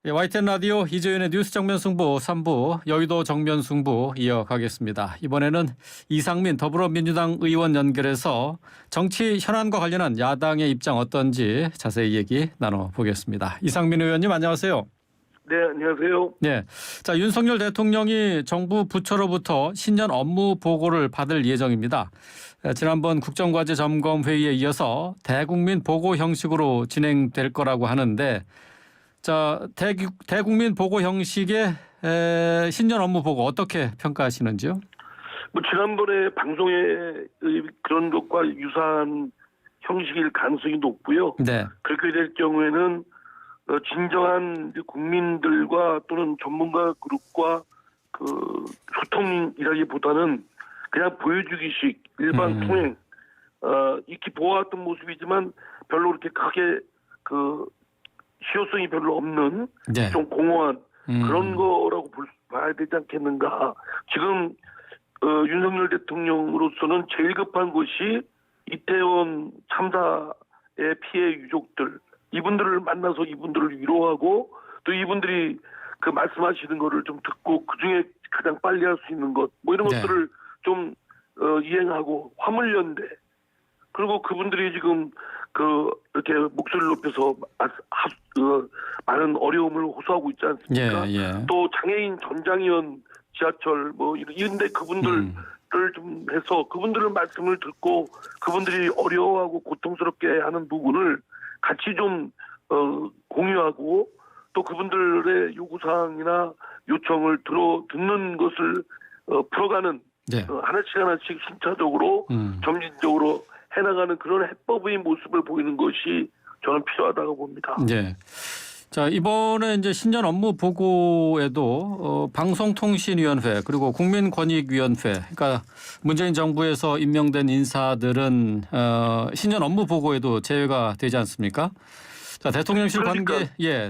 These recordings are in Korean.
예, YTN 라디오 이재윤의 뉴스 정면 승부 3부 여의도 정면 승부 이어가겠습니다. 이번에는 이상민 더불어민주당 의원 연결해서 정치 현안과 관련한 야당의 입장 어떤지 자세히 얘기 나눠보겠습니다. 이상민 의원님 안녕하세요. 네, 안녕하세요. 네, 자 윤석열 대통령이 정부 부처로부터 신년 업무 보고를 받을 예정입니다. 지난번 국정과제 점검 회의에 이어서 대국민 보고 형식으로 진행될 거라고 하는데, 자 대국민 보고 형식의 신년 업무 보고 어떻게 평가하시는지요? 뭐 지난번에 방송의 그런 것과 유사한 형식일 가능성이 높고요. 네. 그렇게 될 경우에는 진정한 국민들과 또는 전문가 그룹과 그 소통이라기보다는 그냥 보여주기식 일반 통행, 익히 보아왔던 모습이지만 별로 그렇게 크게 그 실효성이 별로 없는 네. 좀 공허한 그런 거라고 봐야 되지 않겠는가. 지금 윤석열 대통령으로서는 제일 급한 것이 이태원 참사의 피해 유족들, 이분들을 만나서 이분들을 위로하고 또 이분들이 그 말씀하시는 거를 좀 듣고 그중에 가장 빨리 할 수 있는 것, 뭐 이런 것들을 좀 이행하고 화물연대, 그리고 그분들이 지금 이렇게 목소리를 높여서 많은 어려움을 호소하고 있지 않습니까? 예. 또 장애인 전장위원 지하철 뭐 이런데 그분들을 좀 해서 그분들의 말씀을 듣고 그분들이 어려워하고 고통스럽게 하는 부분을 같이 좀 공유하고 또 그분들의 요구사항이나 요청을 듣는 것을 풀어가는 하나씩 심차적으로 점진적으로 해나가는 그런 해법의 모습을 보이는 것이 저는 필요하다고 봅니다. 네. 자, 이번에 이제 신년 업무 보고에도 방송통신위원회 그리고 국민권익위원회, 그러니까 문재인 정부에서 임명된 인사들은 신년 업무 보고에도 제외가 되지 않습니까? 자, 대통령실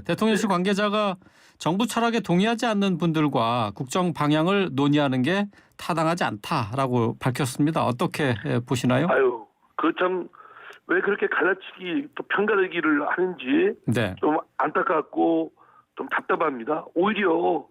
대통령실 관계자가 정부 철학에 동의하지 않는 분들과 국정 방향을 논의하는 게 타당하지 않다라고 밝혔습니다. 어떻게 보시나요? 아유, 참 왜 그렇게 갈라치기 또 편가르기를 하는지 좀 안타깝고 좀 답답합니다. 오히려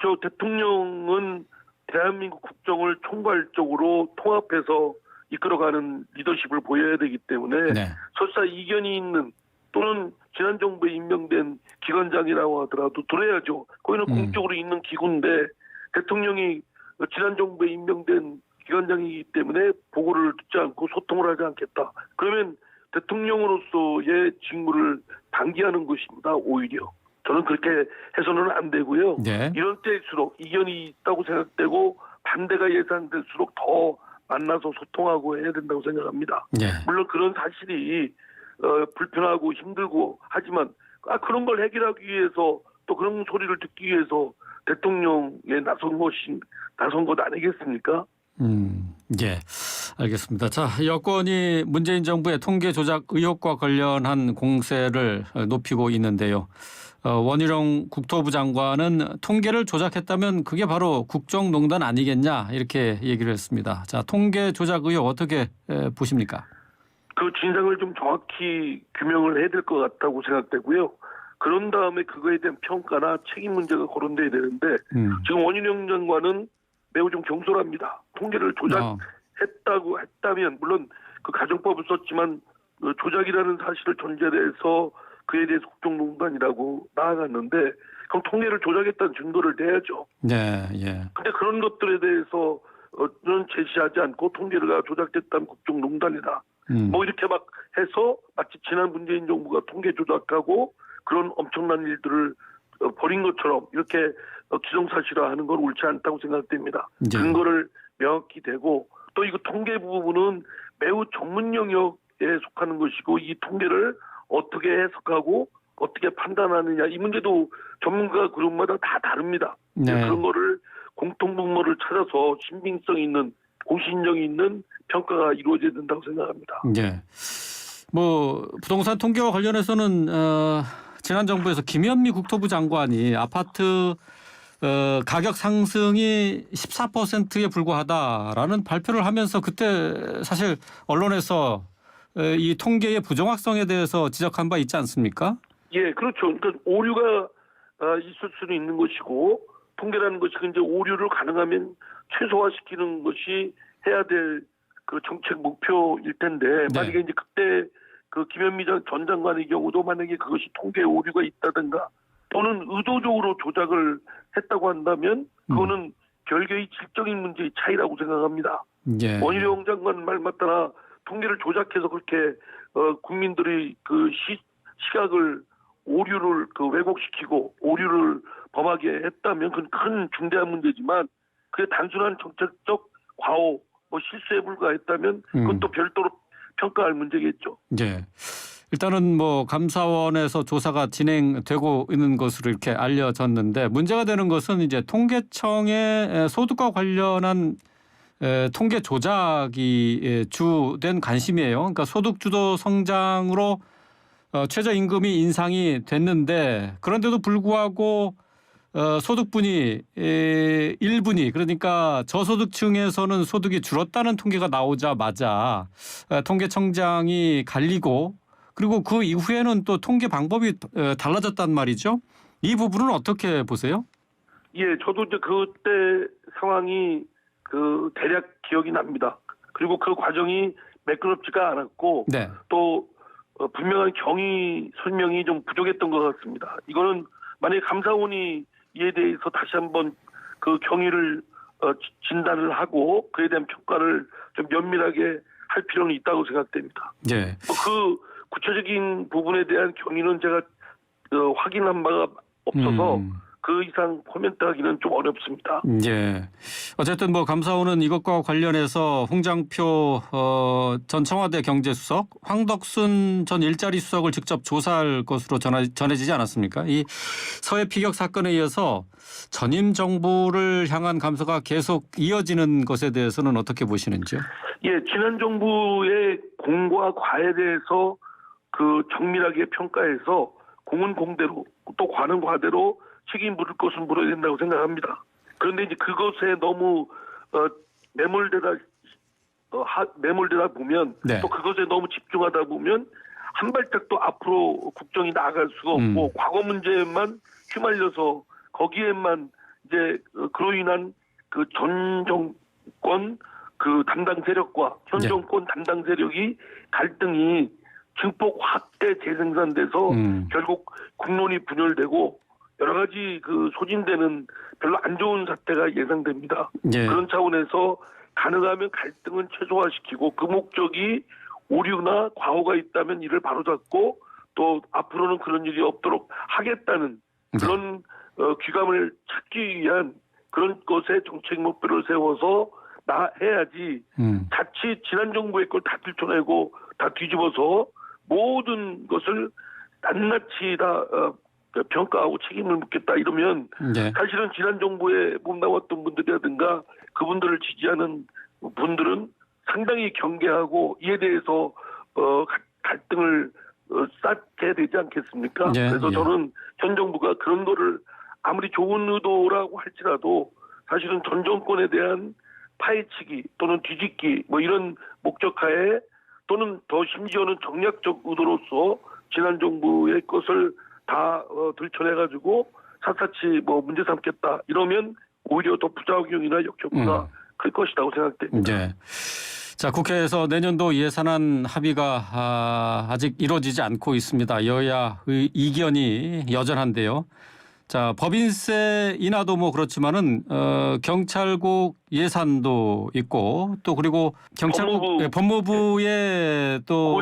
저 대통령은 대한민국 국정을 총괄적으로 통합해서 이끌어가는 리더십을 보여야 되기 때문에 설사 이견이 있는 또는 지난 정부에 임명된 기관장이라고 하더라도 들어야죠. 거기는 공적으로 있는 기구인데 대통령이 지난 정부에 임명된 기관장이기 때문에 보고를 듣지 않고 소통을 하지 않겠다. 그러면 대통령으로서의 직무를 방기하는 것입니다. 오히려. 저는 그렇게 해서는 안 되고요. 이런 때일수록 이견이 있다고 생각되고 반대가 예상될수록 더 만나서 소통하고 해야 된다고 생각합니다. 물론 그런 사실이 불편하고 힘들고 하지만 그런 걸 해결하기 위해서 또 그런 소리를 듣기 위해서 대통령에 나선 것 아니겠습니까? 예, 알겠습니다. 자, 여권이 문재인 정부의 통계 조작 의혹과 관련한 공세를 높이고 있는데요. 원희룡 국토부 장관은 통계를 조작했다면 그게 바로 국정농단 아니겠냐 이렇게 얘기를 했습니다. 자, 통계 조작 의혹 어떻게 보십니까? 그 진상을 좀 정확히 규명을 해야 될 것 같다고 생각되고요. 그런 다음에 그거에 대한 평가나 책임 문제가 거론돼야 되는데 지금 원희룡 장관은 매우 좀 경솔합니다. 통계를 했다면 물론 그 가정법을 썼지만 조작이라는 사실을 전제해서 그에 대해서 국정농단이라고 나아갔는데 그럼 통계를 조작했다는 증거를 내야죠. 근데 그런 것들에 대해서는 제시하지 않고 통계가 조작됐다면 국정농단이다. 뭐 이렇게 막 해서 마치 지난 문재인 정부가 통계 조작하고 그런 엄청난 일들을 벌인 것처럼 이렇게 기정사실화하는 건 옳지 않다고 생각됩니다. 근거를 명확히 대고 또 이거 통계 부분은 매우 전문 영역에 속하는 것이고 이 통계를 어떻게 해석하고 어떻게 판단하느냐 이 문제도 전문가 그룹마다 다 다릅니다. 그런 거를 공통분모를 찾아서 신빙성 있는 공신력이 있는 평가가 이루어져야 된다고 생각합니다. 뭐 부동산 통계와 관련해서는 지난 정부에서 김현미 국토부 장관이 아파트 가격 상승이 14%에 불과하다라는 발표를 하면서 그때 사실 언론에서 이 통계의 부정확성에 대해서 지적한 바 있지 않습니까? 예, 그렇죠. 그러니까 오류가 있을 수는 있는 것이고 통계라는 것이 이제 오류를 가능하면 최소화시키는 것이 해야 될 그 정책 목표일 텐데 네. 만약에 이제 그때 그 김현미 전 장관의 경우도 만약에 그것이 통계 오류가 있다든가 또는 의도적으로 조작을 했다고 한다면 그거는 별개의 질적인 문제의 차이라고 생각합니다. 예. 원희룡 장관 말 맞다나 통계를 조작해서 그렇게 국민들의 그 시각을 오류를 그 왜곡시키고 오류를 범하게 했다면 그건 큰 중대한 문제지만 그게 단순한 정책적 과오 뭐 실수에 불과했다면 그건 또 별도로 평가할 문제겠죠. 예. 일단은 뭐 감사원에서 조사가 진행되고 있는 것으로 이렇게 알려졌는데 문제가 되는 것은 이제 통계청의 소득과 관련한 통계 조작이 주된 관심이에요. 그러니까 소득 주도 성장으로 최저임금이 인상이 됐는데 그런데도 불구하고 소득분이 1분위 그러니까 저소득층에서는 소득이 줄었다는 통계가 나오자마자 통계청장이 갈리고 그리고 그 이후에는 또 통계 방법이 달라졌단 말이죠. 이 부분은 어떻게 보세요? 예, 저도 이제 그때 상황이 그 대략 기억이 납니다. 그리고 그 과정이 매끄럽지가 않았고 네. 또 분명한 경위 설명이 좀 부족했던 것 같습니다. 이거는 만약에 감사원이 이에 대해서 다시 한번 그 경위를 진단을 하고 그에 대한 평가를 좀 면밀하게 할 필요는 있다고 생각됩니다. 예. 그 구체적인 부분에 대한 경위는 제가 확인한 바가 없어서 그 이상 코멘트하기는 좀 어렵습니다. 예. 어쨌든 뭐 감사원은 이것과 관련해서 홍장표 전 청와대 경제수석, 황덕순 전 일자리 수석을 직접 조사할 것으로 전해지지 않았습니까? 이 서해 피격 사건에 이어서 전임 정부를 향한 감사가 계속 이어지는 것에 대해서는 어떻게 보시는지요? 예, 지난 정부의 공과 과에 대해서 그 정밀하게 평가해서 공은 공대로 또 과는 과대로 책임 물을 것은 물어야 된다고 생각합니다. 그런데 이제 그것에 너무 매몰되다 보면 네. 또 그것에 너무 집중하다 보면 한 발짝 또 앞으로 국정이 나아갈 수가 없고 과거 문제만 휘말려서 거기에만 이제 그로 인한 그 전 정권 그 담당 세력과 현 네. 정권 담당 세력이 갈등이 증폭 확대 재생산돼서 결국 국론이 분열되고 여러 가지 그 소진되는 별로 안 좋은 사태가 예상됩니다. 예. 그런 차원에서 가능하면 갈등은 최소화시키고 그 목적이 오류나 과오가 있다면 이를 바로잡고 또 앞으로는 그런 일이 없도록 하겠다는 그런 귀감을 찾기 위한 그런 것에 정책 목표를 세워서 해야지 자칫 지난 정부의 걸 다 들춰내고 다 뒤집어서 모든 것을 낱낱이 다 평가하고 책임을 묻겠다 이러면 네. 사실은 지난 정부에 몸담았던 분들이라든가 그분들을 지지하는 분들은 상당히 경계하고 이에 대해서 갈등을 쌓게 되지 않겠습니까? 네. 그래서 저는 현 정부가 그런 거를 아무리 좋은 의도라고 할지라도 사실은 전 정권에 대한 파헤치기 또는 뒤집기 뭐 이런 목적하에 또는 더 심지어는 정략적 의도로서 지난 정부의 것을 다 들춰내가지고 샅샅이 뭐 문제 삼겠다 이러면 오히려 더 부작용이나 역효과가 클 것이라고 생각됩니다. 네. 자, 국회에서 내년도 예산안 합의가 아직 이루어지지 않고 있습니다. 여야의 이견이 여전한데요. 자, 법인세 인하도 뭐 그렇지만은 경찰국 예산도 있고 또 그리고 경찰국 법무부의 또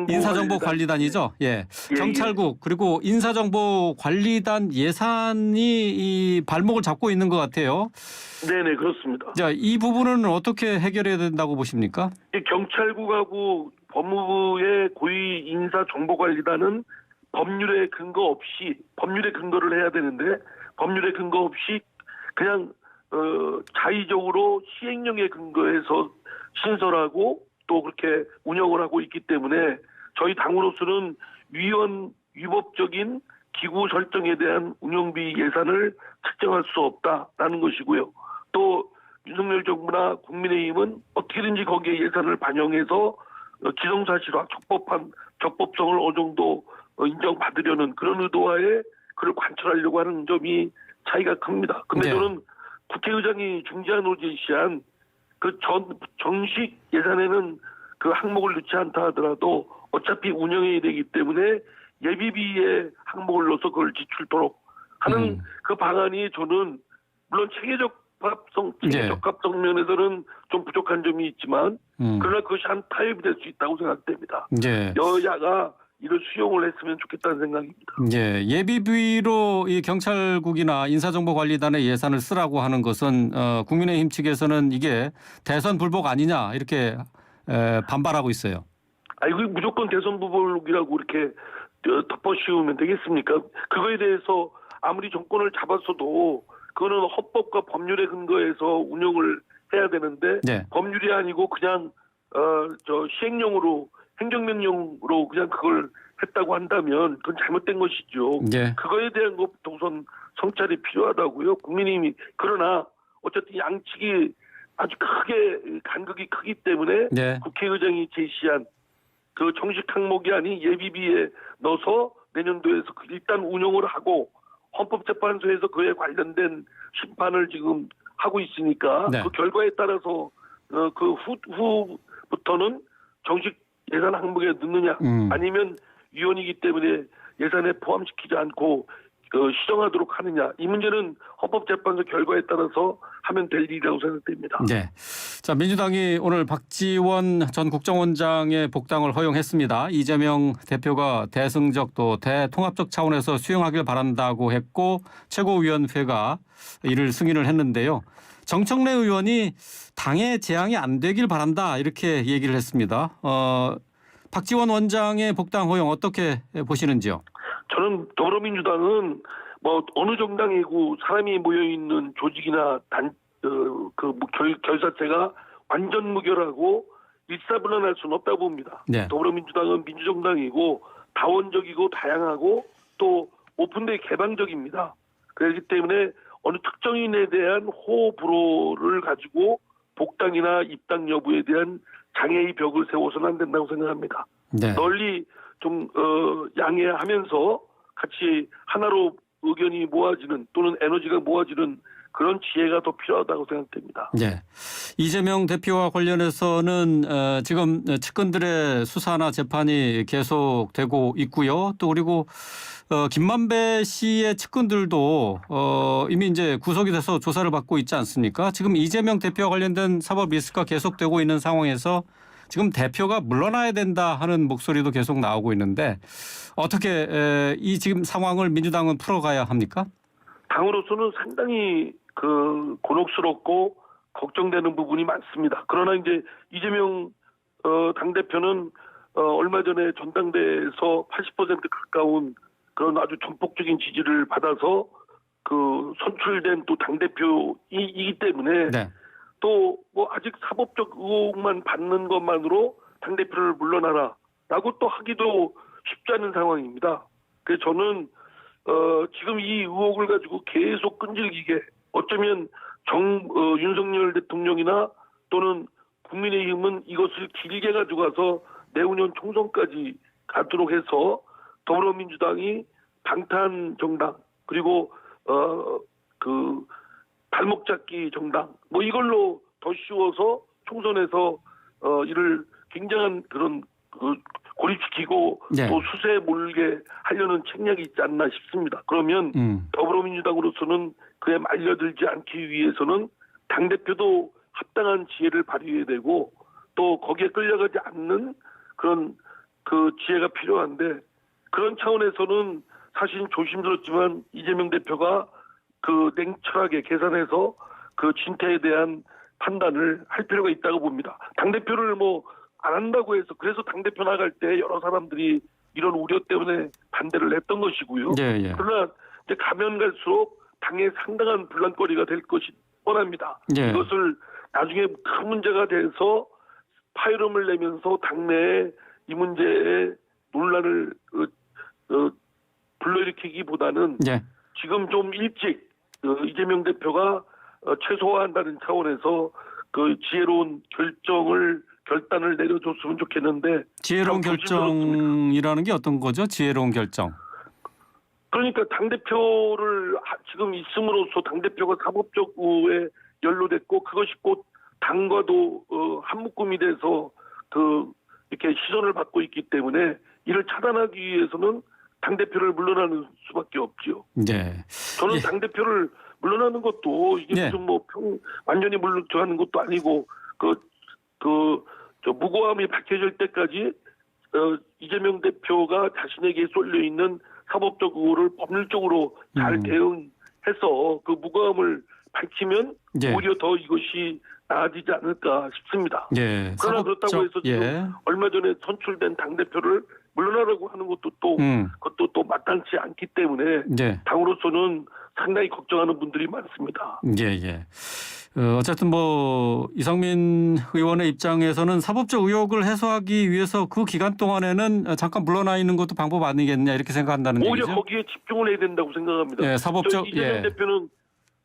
인사정보관리단이죠. 예. 경찰국 그리고 인사정보관리단 예산이 이 발목을 잡고 있는 것 같아요. 네네 그렇습니다. 자, 이 부분은 어떻게 해결해야 된다고 보십니까? 경찰국하고 법무부의 고위 인사정보관리단은 법률에 근거 없이 법률에 근거를 해야 되는데 법률에 근거 없이 그냥 자의적으로 시행령에 근거해서 신설하고 또 그렇게 운영을 하고 있기 때문에 저희 당으로서는 위법적인 기구 설정에 대한 운영비 예산을 책정할 수 없다라는 것이고요. 또 윤석열 정부나 국민의힘은 어떻게든지 거기에 예산을 반영해서 기성사실화 적법성을 어느 정도 인정받으려는 그런 의도하에 그걸 관철하려고 하는 점이 차이가 큽니다. 근데 네. 저는 국회의장이 중재안으로 제시한 그 정식 예산에는 그 항목을 넣지 않다 하더라도 어차피 운영해야 되기 때문에 예비비에 항목을 넣어서 그걸 지출토록 하는 그 방안이 저는 물론 체계적합성 면에서는 좀 부족한 점이 있지만 그러나 그것이 한 타협이 될 수 있다고 생각됩니다. 네. 여야가 이를 수용을 했으면 좋겠다는 생각입니다. 예, 예비비로 이 경찰국이나 인사정보관리단의 예산을 쓰라고 하는 것은 국민의힘 측에서는 이게 대선 불복 아니냐 이렇게 반발하고 있어요. 이거 무조건 대선 불복이라고 이렇게 덮어씌우면 되겠습니까? 그거에 대해서 아무리 정권을 잡았어도 그거는 헌법과 법률에 근거해서 운영을 해야 되는데 네. 법률이 아니고 그냥 시행령으로 행정명령으로 그냥 그걸 했다고 한다면 그건 잘못된 것이죠. 네. 그거에 대한 것부터 우선 성찰이 필요하다고요. 국민의힘이 그러나 어쨌든 양측이 아주 크게 간극이 크기 때문에 네. 국회의장이 제시한 그 정식 항목이 아닌 예비비에 넣어서 내년도에서 일단 운영을 하고 헌법재판소에서 그에 관련된 심판을 지금 하고 있으니까 네. 그 결과에 따라서 그 후부터는 정식 예산 항목에 넣느냐 아니면 위헌이기 때문에 예산에 포함시키지 않고 시정하도록 하느냐 이 문제는 헌법재판소 결과에 따라서 하면 될 일이라고 생각됩니다. 네. 자, 민주당이 오늘 박지원 전 국정원장의 복당을 허용했습니다. 이재명 대표가 대승적 또 대통합적 차원에서 수용하길 바란다고 했고 최고위원회가 이를 승인을 했는데요. 정청래 의원이 당의 재앙이 안 되길 바란다 이렇게 얘기를 했습니다. 박지원 원장의 복당 허용 어떻게 보시는지요? 저는 더불어민주당은 뭐 어느 정당이고 사람이 모여 있는 조직이나 결사체가 완전 무결하고 일사불란할 수는 없다고 봅니다. 네. 더불어민주당은 민주정당이고 다원적이고 다양하고 또 오픈되게 개방적입니다. 그렇기 때문에 어느 특정인에 대한 호불호를 가지고 복당이나 입당 여부에 대한 장애의 벽을 세워서는 안 된다고 생각합니다. 네. 널리 좀 양해하면서 같이 하나로 의견이 모아지는 또는 에너지가 모아지는 그런 지혜가 더 필요하다고 생각됩니다. 네. 이재명 대표와 관련해서는 지금 측근들의 수사나 재판이 계속되고 있고요. 또 그리고 김만배 씨의 측근들도 이미 이제 구속이 돼서 조사를 받고 있지 않습니까? 지금 이재명 대표와 관련된 사법 리스크가 계속되고 있는 상황에서 지금 대표가 물러나야 된다 하는 목소리도 계속 나오고 있는데 어떻게 이 지금 상황을 민주당은 풀어가야 합니까? 당으로서는 상당히 곤혹스럽고 걱정되는 부분이 많습니다. 그러나 이제 이재명 당대표는 얼마 전에 전당대회에서 80% 가까운 그런 아주 전폭적인 지지를 받아서 선출된 또 당대표이기 때문에 네. 또 뭐 아직 사법적 의혹만 받는 것만으로 당대표를 물러나라라고 또 하기도 쉽지 않은 상황입니다. 그래서 저는 지금 이 의혹을 가지고 계속 끈질기게 어쩌면 윤석열 대통령이나 또는 국민의힘은 이것을 길게 가지고 가서 내후년 총선까지 가도록 해서 더불어민주당이 방탄 정당 그리고 발목 잡기 정당 뭐 이걸로 더 씌워서 총선에서 이를 굉장한 그런 고립시키고 네. 또 수세에 몰게 하려는 책략이 있지 않나 싶습니다. 그러면 더불어민주당으로서는 그에 말려들지 않기 위해서는 당대표도 합당한 지혜를 발휘해야 되고 또 거기에 끌려가지 않는 그런 지혜가 필요한데 그런 차원에서는 사실 조심스럽지만 이재명 대표가 냉철하게 계산해서 진퇴에 대한 판단을 할 필요가 있다고 봅니다. 당대표를 안 한다고 해서 그래서 당대표 나갈 때 여러 사람들이 이런 우려 때문에 반대를 했던 것이고요. 예, 예. 그러나 이제 가면 갈수록 당에 상당한 분란거리가 될 것이 뻔합니다. 예. 이것을 나중에 큰 문제가 돼서 파열음을 내면서 당내에 이 문제에 논란을 불러일으키기보다는 예. 지금 좀 일찍 이재명 대표가 최소화한다는 차원에서 지혜로운 결단을 내려줬으면 좋겠는데 지혜로운 결정이라는 게 어떤 거죠? 지혜로운 결정. 그러니까 당대표를 지금 있음으로써 당대표가 사법적 우에 연루됐고 그것이 곧 당과도 한묶음이 돼서 이렇게 시선을 받고 있기 때문에 이를 차단하기 위해서는 당대표를 물러나는 수밖에 없지요. 네. 저는 당대표를 물러나는 것도 이게 네. 무슨 완전히 물러나는 것도 아니고 저 무고함이 밝혀질 때까지 이재명 대표가 자신에게 쏠려 있는 사법적 의혹을 법률적으로 잘 대응해서 그 무고함을 밝히면 오히려 더 이것이 나아지지 않을까 싶습니다. 예. 그러나 그렇다고 해서 지금 얼마 전에 선출된 당대표를 물러나라고 하는 것도 그것도 또 마땅치 않기 때문에 당으로서는 상당히 걱정하는 분들이 많습니다. 예. 어쨌든 이상민 의원의 입장에서는 사법적 의혹을 해소하기 위해서 그 기간 동안에는 잠깐 물러나 있는 것도 방법 아니겠냐 이렇게 생각한다는 얘기죠. 오히려 거기에 집중을 해야 된다고 생각합니다. 예, 사법적 이재명 대표는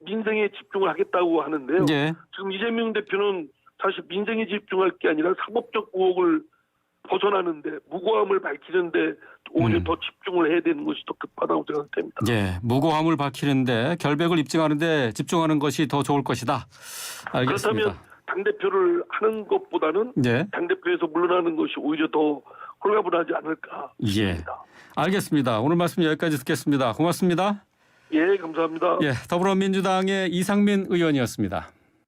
민생에 집중을 하겠다고 하는데요. 예. 지금 이재명 대표는 사실 민생에 집중할 게 아니라 사법적 의혹을 벗어나는데 무고함을 밝히는데 오히려 더 집중을 해야 되는 것이 더 급하다고 생각됩니다. 예, 무고함을 밝히는데 결백을 입증하는데 집중하는 것이 더 좋을 것이다. 알겠습니다. 그렇다면 당대표를 하는 것보다는 당대표에서 물러나는 것이 오히려 더 홀가분하지 않을까 싶습니다. 알겠습니다. 오늘 말씀 여기까지 듣겠습니다. 고맙습니다. 예, 감사합니다. 예, 더불어민주당의 이상민 의원이었습니다.